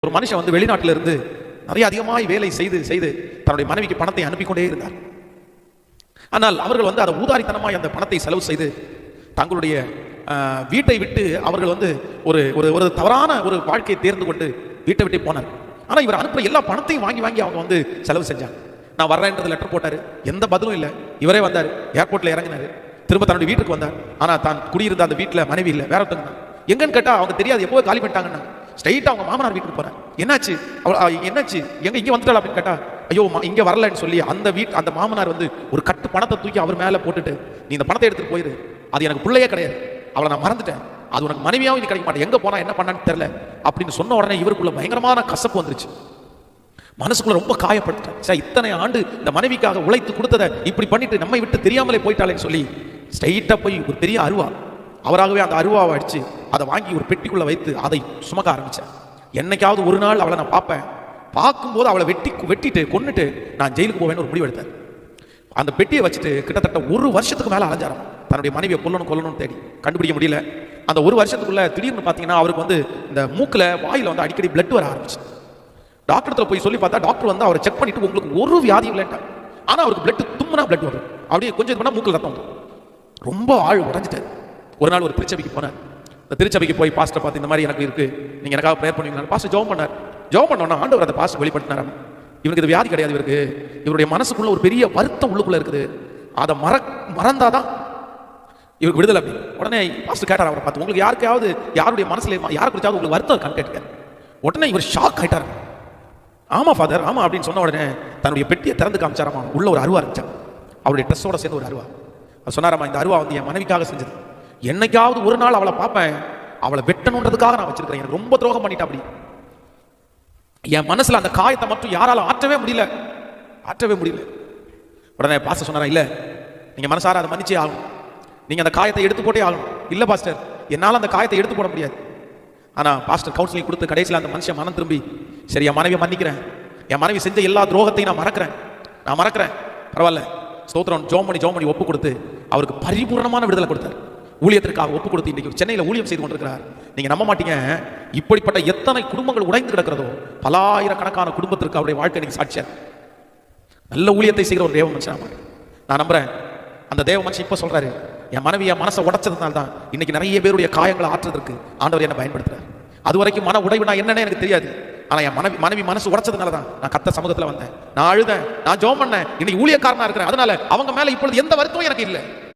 ஒரு மனுஷன் வந்து வெளிநாட்டில இருந்து நிறைய அதிகமாய் வேலை செய்து செய்து தன்னுடைய மனைவிக்கு பணத்தை அனுப்பி கொண்டே இருந்தார். ஆனால் அவர்கள் வந்து அதை ஊதாரித்தனமாய் அந்த பணத்தை செலவு செய்து தங்களுடைய வீட்டை விட்டு அவர்கள் வந்து ஒரு ஒரு தவறான ஒரு வாழ்க்கையை தேர்ந்து கொண்டு வீட்டை விட்டு போனார். ஆனால் இவர் அனுப்புற எல்லா பணத்தையும் வாங்கி வாங்கி அவங்க வந்து செலவு செஞ்சாங்க. நான் வர்றேன்றது லெட்டர் போட்டாரு, எந்த பதிலும் இல்லை. இவரே வந்தார், ஏர்போர்ட்ல இறங்கினாரு, திரும்ப தன்னுடைய வீட்டுக்கு வந்தார். ஆனால் தான் குடியிருந்த அந்த வீட்டில் மனைவி இல்லை, வேற ஒருத்தங்க. எங்கன்னு கேட்டா அவங்க தெரியாது, எப்போ காலி பண்ணிட்டாங்கன்னா ஸ்ட்ரைட்டா அவங்க மாமனார் வீட்டுக்கு போறார். என்னாச்சு என்னாச்சு இங்க வந்துட்டாள் அப்படின்னு கேட்டா, ஐயோ இங்க வரலன்னு சொல்லி அந்த மாமனார் வந்து ஒரு கட்டு பணத்தை தூக்கி அவர் மேல போட்டுட்டு, நீ இந்த பணத்தை எடுத்துட்டு போயிரு, அது எனக்கு பிள்ளையே கிடையாது, அவளை நான் மறந்துட்டேன், அது உனக்கு மனைவியாவும் இது கிடைக்க மாட்டேன், எங்க போனா என்ன பண்ணான்னு தெரியல அப்படின்னு சொன்ன உடனே இவருக்குள்ள பயங்கரமான கசப்பு வந்துருச்சு. மனசுக்குள்ள ரொம்ப காயப்பட்டுட்டேன். இத்தனை ஆண்டு இந்த மனைவிக்காக உழைத்து கொடுத்ததை இப்படி பண்ணிட்டு நம்மை விட்டு தெரியாமலே போயிட்டாளேன்னு சொல்லி ஸ்ட்ரைட்டா போய் ஒரு பெரிய அருவா, அவராகவே அந்த அருவாவை அடிச்சு அதை வாங்கி ஒரு பெட்டிக்குள்ள வைத்து அதை சுமக்க ஆரம்பிச்சேன். என்னைக்காவது ஒரு நாள் அவளை நான் பார்ப்பேன், பார்க்கும்போது அவளை வெட்டிட்டு கொன்னுட்டு நான் ஜெயிலுக்கு போவேன்னு ஒரு முடிவு எடுத்தேன். அந்த பெட்டியை வச்சுட்டு கிட்டத்தட்ட ஒரு வருஷத்துக்கு மேல அலைஞ்சாராம் தன்னுடைய மனைவியை கொல்லணும்னு தேடி. கண்டுபிடிக்க முடியல. அந்த ஒரு வருஷத்துக்குள்ள திடீர்னு பார்த்தீங்கன்னா அவருக்கு வந்து இந்த மூக்கில் வாயில வந்து அடிக்கடி பிளட் வர ஆரம்பிச்சு. டாக்டர் போய் சொல்லி பார்த்தா டாக்டர் வந்து அவரை செக் பண்ணிட்டு உங்களுக்கு ஒரு வியாதியும் இல்லைன்ட்டா. ஆனால் அவருக்கு பிளட் தும்முனா பிளட் வரும், அப்படியே கொஞ்சம் இது பண்ணா மூக்கில் ரத்தம் வரும். ரொம்ப ஆள் உடஞ்சிட்டாரு. ஒரு நாள் ஒரு திருச்சபைக்கு போனார். இந்த திருச்சபைக்கு போய் பாஸ்டர் பார்த்து இந்த மாதிரி எனக்கு இருக்கு, நீங்க எனக்காக ப்ரேயர் பண்ணுவீங்க. பாஸ்டர் ஜெபம் பண்ணார். ஜெபம் பண்ணோன்னா ஆண்டவர் அந்த பாஸ்டர் வெளிப்படுத்தினார், இவருக்கு இது வியாதி கிடையாது, இவருடைய மனசுக்குள்ள ஒரு பெரிய வருத்தம் உள்ளுக்குள்ள இருக்குது, அதை மறந்தாதான் இவருக்கு விடுதலை. அப்படி உடனே பாஸ்டர் கேட்டார் அவரை பார்த்து, உங்களுக்கு யாருடைய மனசுல யாரை குறிச்சாவது உங்களுக்கு வருத்தம் இருக்கான்னு கேட்டுக்க. உடனே இவர் ஷாக் ஆயிட்டார். ஆமா ஃபாதர் ஆமா அப்படின்னு சொன்ன உடனே தன்னுடைய பெட்டியை திறந்து காமிச்சாராமா. உள்ள ஒரு அருவா இருந்துச்சா, அவருடைய ட்ரெஸ்ஸோட சேர்ந்து ஒரு அருவா. சொன்னாராமா, இந்த அருவா வந்து என் மனைவிக்காக செஞ்சது, என்னைக்காவது ஒரு நாள் அவளை பார்ப்பேன், அவளை வெட்டணுன்றதுக்காக நான் வச்சிருக்கிறேன், எனக்கு ரொம்ப துரோகம் பண்ணிட்டா. அப்படி என் மனசுல அந்த காயத்தை மட்டும் யாரால ஆற்றவே முடியல. உடனே பாஸ்டர் சொன்னாரா, இல்ல நீங்க மனசார அதை மன்னிச்சே ஆகணும், நீங்க அந்த காயத்தை எடுத்து போட்டே ஆகணும். இல்ல பாஸ்டர், என்னால அந்த காயத்தை எடுத்து போட முடியாது. ஆனா பாஸ்டர் கவுன்சிலிங் கொடுத்து கடைசியில் அந்த மனுஷன் மனம் திரும்பி, சரி என் மனைவியை மன்னிக்கிறேன், என் மனைவி செஞ்ச எல்லா துரோகத்தையும் நான் மறக்கிறேன், பரவாயில்ல ஸ்தோத்திரம், ஜோம் பண்ணி ஒப்பு கொடுத்து அவருக்கு பரிபூர்ணமான விடுதலை கொடுத்தார். ஊழியத்திற்காக ஒப்பு கொடுத்து இன்னைக்கு சென்னையில் ஊழியம் செய்து கொண்டிருக்கிறார். நீங்க நம்ப மாட்டீங்க, இப்படிப்பட்ட எத்தனை குடும்பங்கள் உடைந்து கிடக்கிறதோ, பலாயிரக்கணக்கான குடும்பத்திற்கு அவருடைய வாழ்க்கை நீங்க சாட்சியா. நல்ல ஊழியத்தை செய்கிற ஒரு தேவ மனுஷன் நான் நம்புறேன். அந்த தேவ மனுஷன் இப்ப சொல்றாரு, என் மனைவியை மனசை உடைச்சதுனால தான் இன்னைக்கு நிறைய பேருடைய காயங்களை ஆற்றுறதுக்கு ஆண்டவர் என்ன பயன்படுத்துறாரு. அது வரைக்கும் மன உடைவு நான் என்னன்னு எனக்கு தெரியாது. ஆனா என் மனைவி மனசு உடைச்சதுனால தான் நான் கர்த்தர் சமூகத்துல வந்தேன், நான் அழுதேன், நான் ஜெபம் பண்ணேன், இன்னைக்கு ஊழியக்காரனா இருக்கிறேன். அதனால அவங்க மேல இப்பொழுது எந்த வருத்தமும் எனக்கு இல்லை.